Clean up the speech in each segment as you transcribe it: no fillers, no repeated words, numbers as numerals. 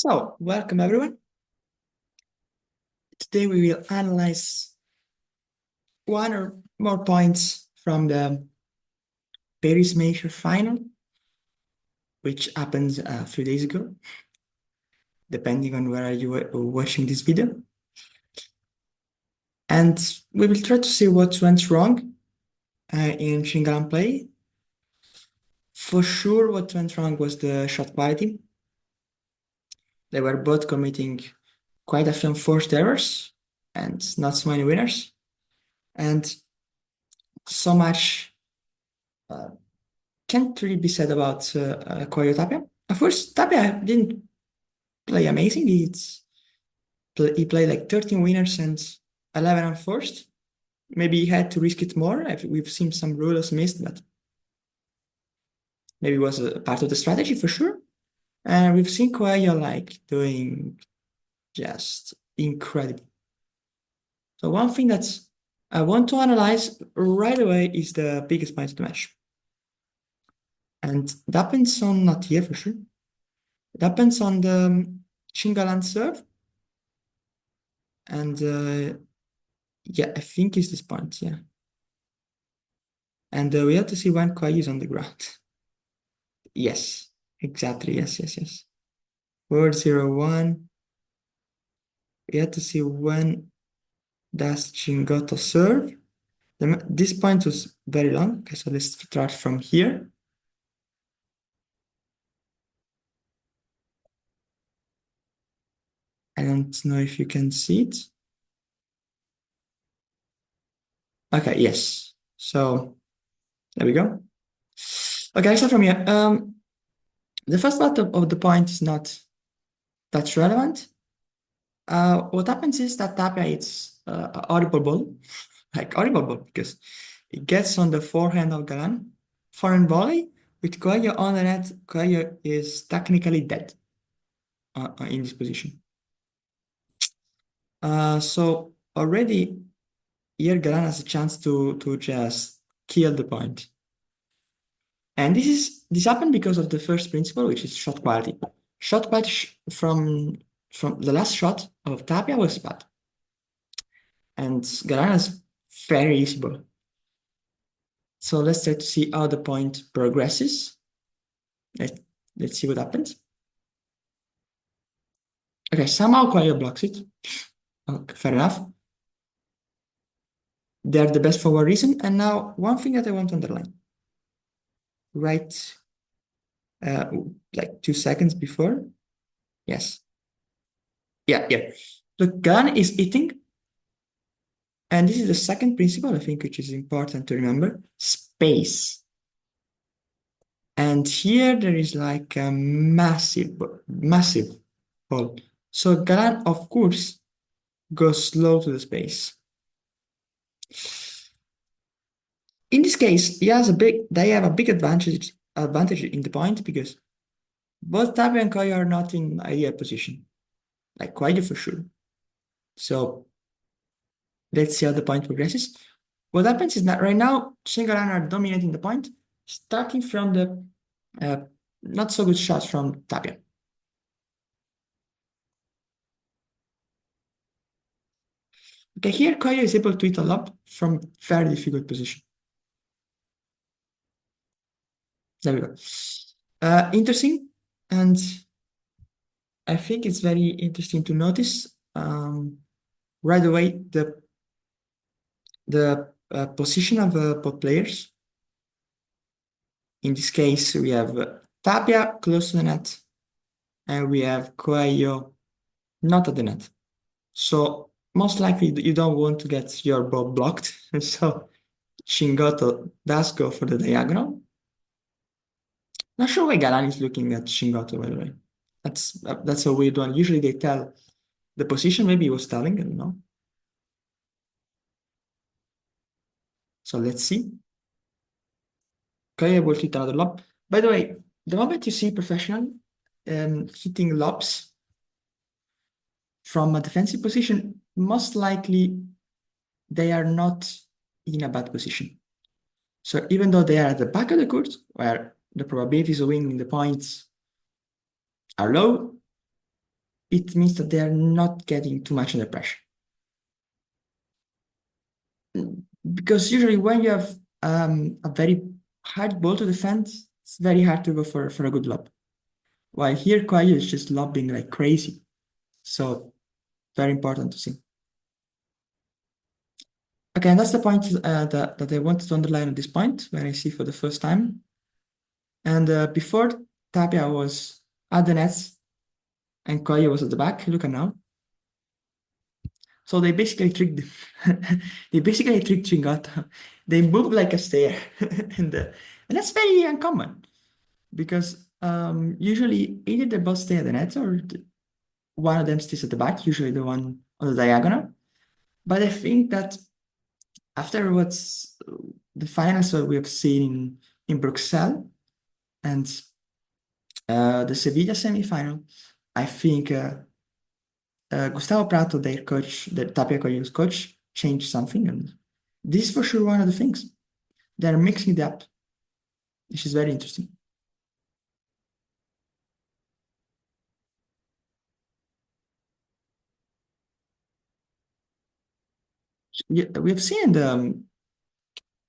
So, welcome everyone. Today we will analyze one or more points from the Paris Major final, which happened a few days ago, depending on where you were watching this video. And we will try to see what went wrong in ChinGalan play. For sure, what went wrong was the shot quality. They were both committing quite a few forced errors and not so many winners. And so much can't really be said about Coello Tapia. Of course, Tapia didn't play amazing. He played like 13 winners and 11 unforced. Maybe he had to risk it more. We've seen some rulers missed, but maybe it was a part of the strategy for sure. And we've seen Coello like doing just incredible. So one thing that I want to analyze right away is the biggest point of the match. And it depends on not here for sure. It depends on the ChinGalan serve. And yeah, I think it's this point, yeah. And we have to see when Coello is on the ground. Yes, exactly, yes. 4-0-1. We have to see when does Chingotto serve. This point was very long. Okay, so let's start from here. I don't know if you can see it. Okay, yes. So there we go. Okay, so from here. The first part of the point is not that relevant. What happens is that Tapia hits audible ball, like audible ball, because it gets on the forehand of Galan, forehand volley, with Coello on the net. Coello is technically dead in this position. So already here Galan has a chance to just kill the point. And this happened because of the first principle, which is shot quality. Shot quality from the last shot of Tapia was bad. And Galan is very easy ball. So let's try to see how the point progresses. Let's see what happens. Okay, somehow Coello blocks it. Okay, fair enough. They're the best for one reason. And now one thing that I want to underline. Right, like 2 seconds before. Yes. Yeah. Look, Galan is eating. And this is the second principle, I think, which is important to remember. Space. And here there is like a massive hole. So Galan, of course, goes slow to the space. In this case, they have a big advantage in the point because both Tapia and Coello are not in ideal position. Like Coello for sure. So let's see how the point progresses. What happens is that right now, ChinGalan are dominating the point, starting from the not so good shots from Tapia. Okay, here Coello is able to hit a lob from very difficult position. There we go. Interesting, and I think it's very interesting to notice right away the position of both players. In this case, we have Tapia close to the net, and we have Coello not at the net. So most likely you don't want to get your ball blocked. So Chingotto does go for the diagonal. Not sure why Galan is looking at Chingotto, by the way. That's a weird one. Usually they tell the position, maybe he was telling, I don't know. So let's see. Okay, we'll hit another lob. By the way, the moment you see professional hitting lobs from a defensive position, most likely they are not in a bad position. So even though they are at the back of the court, where the probabilities of winning the points are low, it means that they are not getting too much under pressure. Because usually when you have a very hard ball to defend, it's very hard to go for a good lob. While here, Coelho is just lobbing like crazy. So very important to see. Okay, and that's the point that I wanted to underline at this point, when I see for the first time. And before, Tapia was at the nets and Coelho was at the back. Look at now. So they basically tricked they basically tricked Chingotto. They moved like a stair, and that's very uncommon because usually either they both stay at the net or one of them stays at the back, usually the one on the diagonal. But I think that after what's the finals that we have seen in Bruxelles and the Sevilla semifinal, I think Gustavo Prato, their coach, the Tapia Coelho's coach, changed something, and this is for sure one of the things. They're mixing it up, which is very interesting. Yeah, we have seen the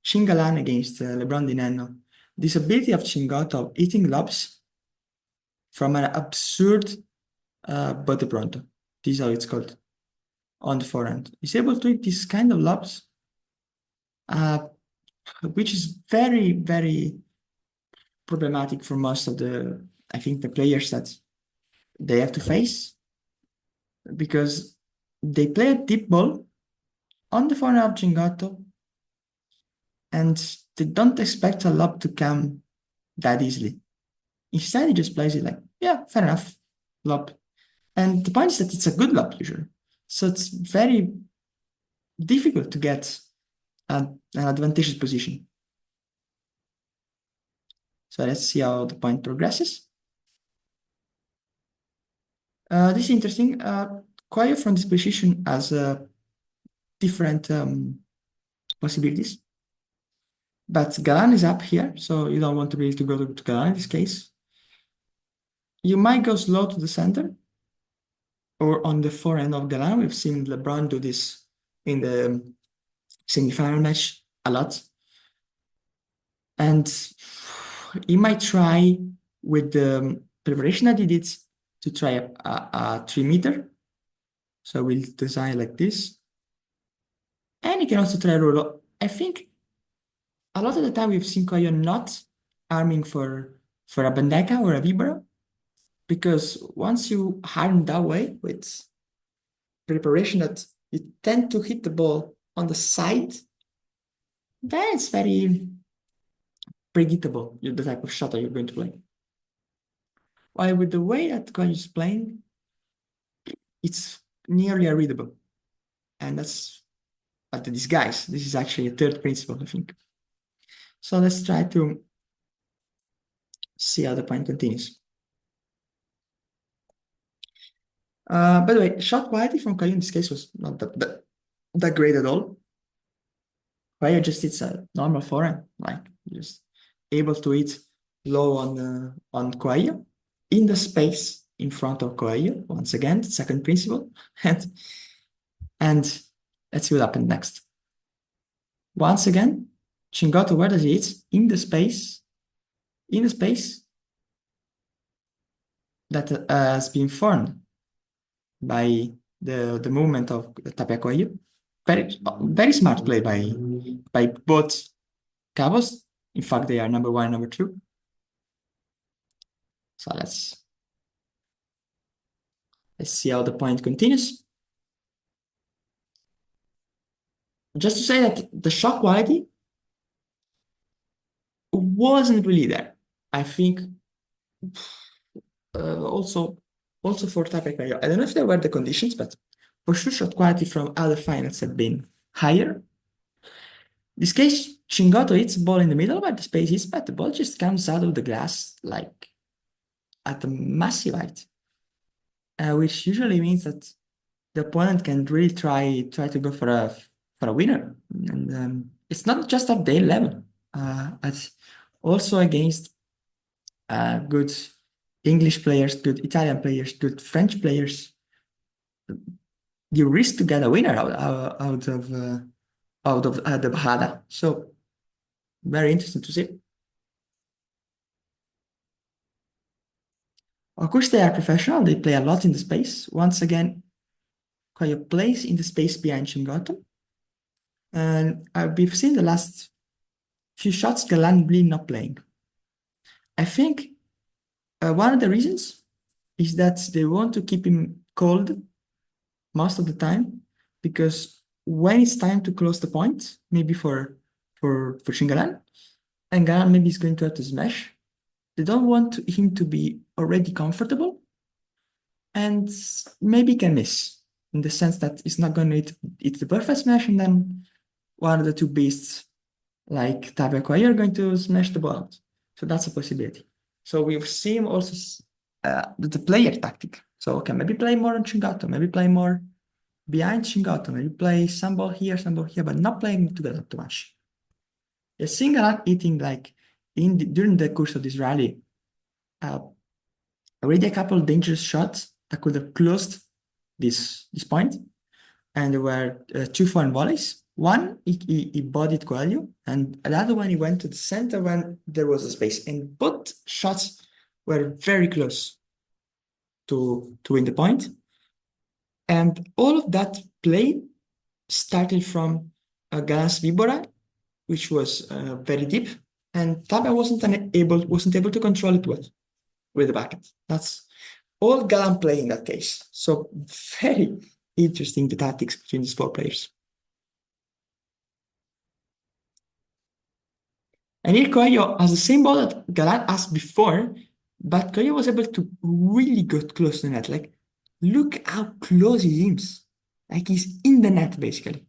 ChinGalan against LeBron Dineno, this ability of Chingotto of eating lobs from an absurd bote pronto. This is how it's called on the forehand. He's able to eat this kind of lobs, uh, which is very, very problematic for most of the, I think, the players that they have to face because they play a deep ball on the forehand of Chingotto and they don't expect a lob to come that easily. Instead, he just plays it like, yeah, fair enough, lob. And the point is that it's a good lob usually. So it's very difficult to get an advantageous position. So let's see how the point progresses. This is interesting. Coelho from this position has different possibilities. But Galan is up here, so you don't want to really to go to Galan in this case. You might go slow to the center or on the forehand of Galan. We've seen LeBron do this in the semifinal match a lot. And he might try with the preparation that he did to try a 3 meter. So we'll design like this. And he can also try a roll up. I think a lot of the time we've seen Coelho not arming for a Bandeca or a Vibra, because once you harm that way with preparation that you tend to hit the ball on the side, then it's very predictable, the type of shot that you're going to play. While with the way that Coelho is playing, it's nearly unreadable. And that's the disguise. This is actually a third principle, I think. So let's try to see how the point continues. By the way, shot quality from Coelho in this case was not that great at all. Coelho just hits a normal forehand, like just able to hit low on Coelho in the space in front of Coelho. Once again, second principle. And let's see what happens next. Once again, Chingotto, where does he hit? In the space that has been formed by the movement of Tapia Coello. Very smart play by both cabos. In fact, they are number one and number two. So let's see how the point continues. Just to say that the shot quality wasn't really there. I think also for Tapia Coello. I don't know if there were the conditions, but for sure shot quality from other finals have been higher. This case, Chingotto hits the ball in the middle where the space is, but the ball just comes out of the glass like at a massive height, which usually means that the opponent can really try to go for a winner. And it's not just at their level, it's also against good English players, good Italian players, good French players. You risk to get a winner out of the Bajada. So very interesting to see. Of course, they are professional. They play a lot in the space. Once again, Coelho plays in the space behind Chingotto. And we've seen the last few shots, Galan really not playing. I think one of the reasons is that they want to keep him cold most of the time, because when it's time to close the point, maybe for ChinGalan, and Galan maybe is going to have to smash, they don't want him to be already comfortable and maybe can miss in the sense that it's not going to hit the perfect smash, and then one of the two beasts like Tapia Coello are going to smash the ball out. So that's a possibility. So we've seen also the player tactic. So okay, maybe play more on Chingotto, maybe play more behind Chingotto, maybe play some ball here, but not playing together too much. A single eating like during the course of this rally, already a couple of dangerous shots that could have closed this point, and there were two foreign volleys. One, he bodied Coelho, and the other one, he went to the center when there was a space. And both shots were very close to win the point. And all of that play started from Galan's Vibora, which was very deep, and Tapia wasn't able to control it with the backhand. That's all Galan play in that case. So very interesting, the tactics between these four players. And here Coelho has the same ball that Galan asked before, but Coelho was able to really get close to the net. Like, look how close he seems. Like he's in the net, basically.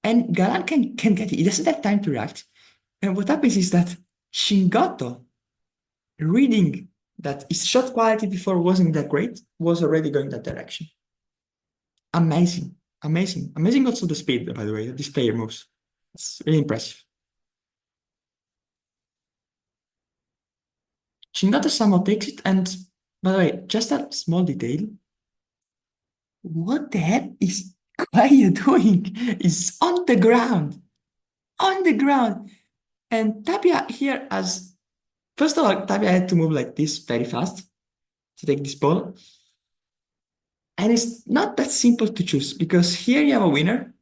And Galan can get it. He doesn't have time to react. And what happens is that Chingotto, reading that his shot quality before wasn't that great, was already going that direction. Amazing. Amazing. Amazing also the speed, by the way, that this player moves. It's really impressive. Chingotto somehow takes it, and by the way, just a small detail. What the hell is Coelho doing? He's on the ground. On the ground. And Tapia here has, first of all, Tapia had to move like this very fast to take this ball. And it's not that simple to choose, because here you have a winner,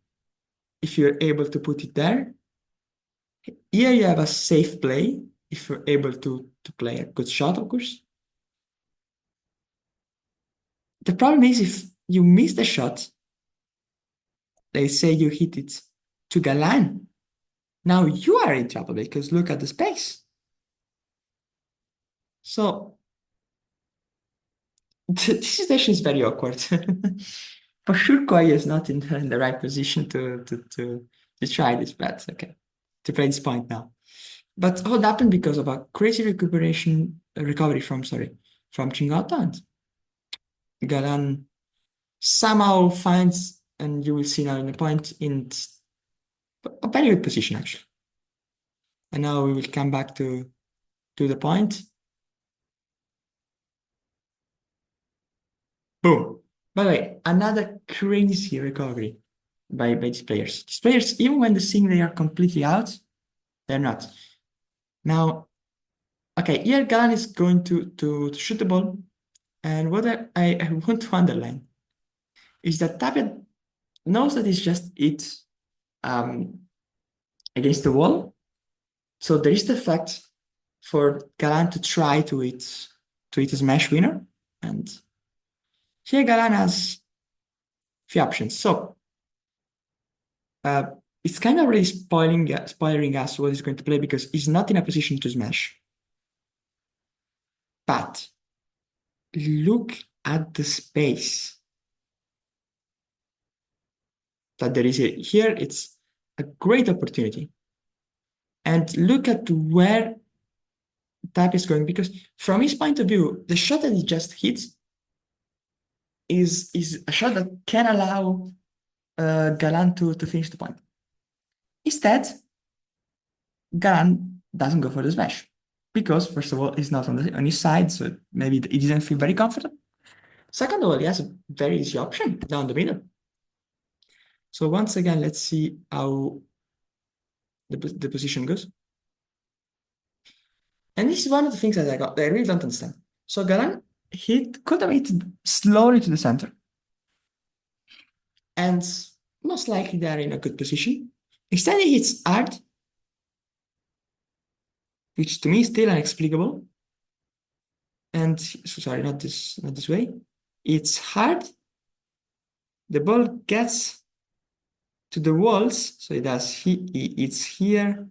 if you're able to put it there. Here you have a safe play, if you're able to play a good shot, of course. The problem is if you miss the shot, they say you hit it to Galan. Now you are in trouble because look at the space. So this situation is very awkward. For sure, Coelho is not in the right position to try this, but okay, to play this point now. But all happened because of a crazy recovery from Chingotto, and Galan somehow finds, and you will see now in the point, in a very good position actually. And now we will come back to the point. Boom. By the way, another crazy recovery by these players. These players, even when they think they are completely out, they're not. Now, okay, here Galan is going to shoot the ball. And what I want to underline is that Tapia knows that it's just against the wall. So there is the fact for Galan to try to hit a smash winner. And here Galan has few options. So it's kind of really spoiling us what he's going to play, because he's not in a position to smash. But look at the space that there is here. Here it's a great opportunity. And look at where Tap is going, because from his point of view, the shot that he just hits is a shot that can allow Galan to finish the point. Instead, Galan doesn't go for the smash. because first of all, he's not on his side, so maybe he didn't feel very confident. Second of all, he has a very easy option down the middle. So once again, let's see how the position goes. And this is one of the things that I really don't understand. So Galan could have hit slowly to the center. And most likely they're in a good position. Instead, he hits hard, which to me is still inexplicable. And so sorry, not this way. It's hard. The ball gets to the walls, so it's here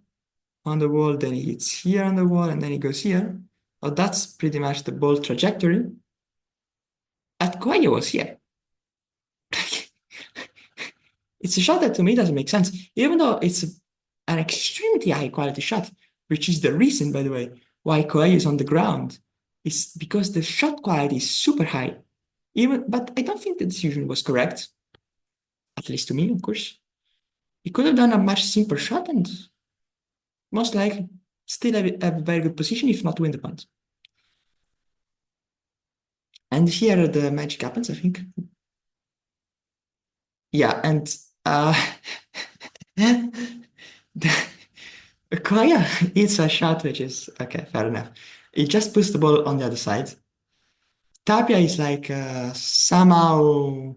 on the wall, then it's here on the wall, and then it goes here. Oh, that's pretty much the ball trajectory. At Coello was here. It's a shot that to me doesn't make sense, even though it's an extremely high quality shot, which is the reason, by the way, why Coello is on the ground. It's because the shot quality is super high. But I don't think the decision was correct, at least to me, of course. He could have done a much simpler shot and most likely still have a very good position, if not win the point. And here the magic happens, I think. Yeah, and Koya hits a shot which is okay, fair enough. He just puts the ball on the other side. Tapia is like somehow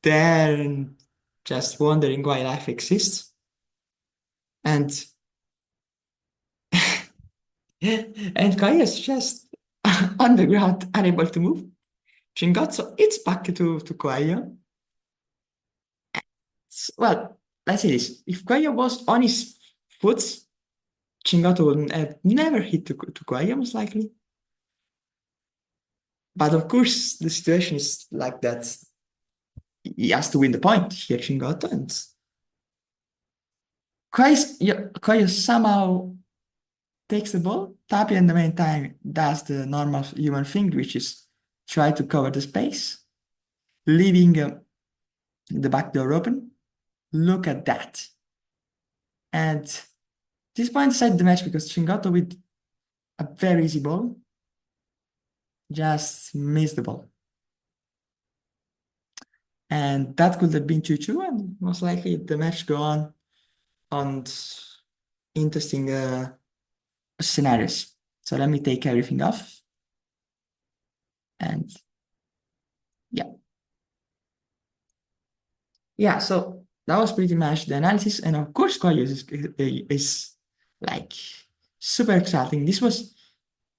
there and just wondering why life exists. And and Koya is just on the ground, unable to move. Chingotto, it's back to Koya. Well, let's say this. If Koya was on his foot, Chingotto would have never hit to Koya, most likely. But of course, the situation is like that. He has to win the point here, Chingotto, and Koya somehow takes the ball. Tapia, in the meantime, does the normal human thing, which is try to cover the space, leaving the back door open. Look at that. And this point decided the match because Chingotto, with a very easy ball, just missed the ball. And that could have been 2-2, and most likely the match go on interesting scenarios. So let me take everything off. And yeah. Yeah, so that was pretty much the analysis. And of course, Koyos is like super exciting. This was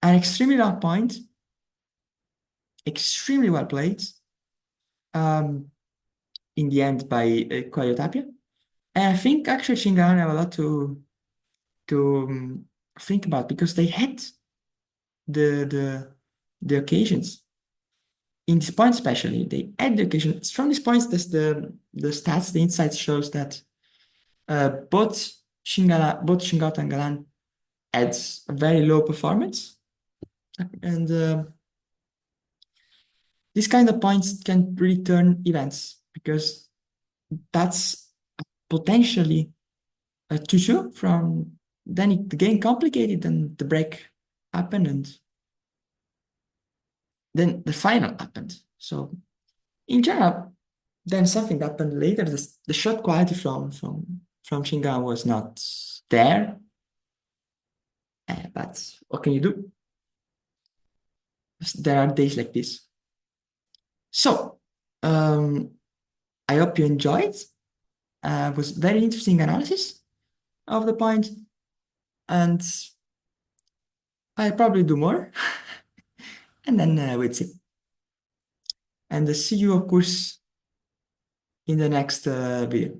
an extremely long point, extremely well played. In the end by Koyo Tapia. And I think actually ChinGalan have a lot to think about because they had the occasions. In this point especially, they had the occasion. From these points, there's the stats, the insights shows that both Chingotto and Galan had a very low performance. And these kind of points can really turn events because that's potentially a 2-2 from then the game complicated and the break happened and then the final happened. So in general, then something happened later. The shot quality from ChinGalan was not there. But what can you do? There are days like this. So I hope you enjoyed. It was very interesting analysis of the point. And I'll probably do more. And then we'll see. And see you, of course, in the next video.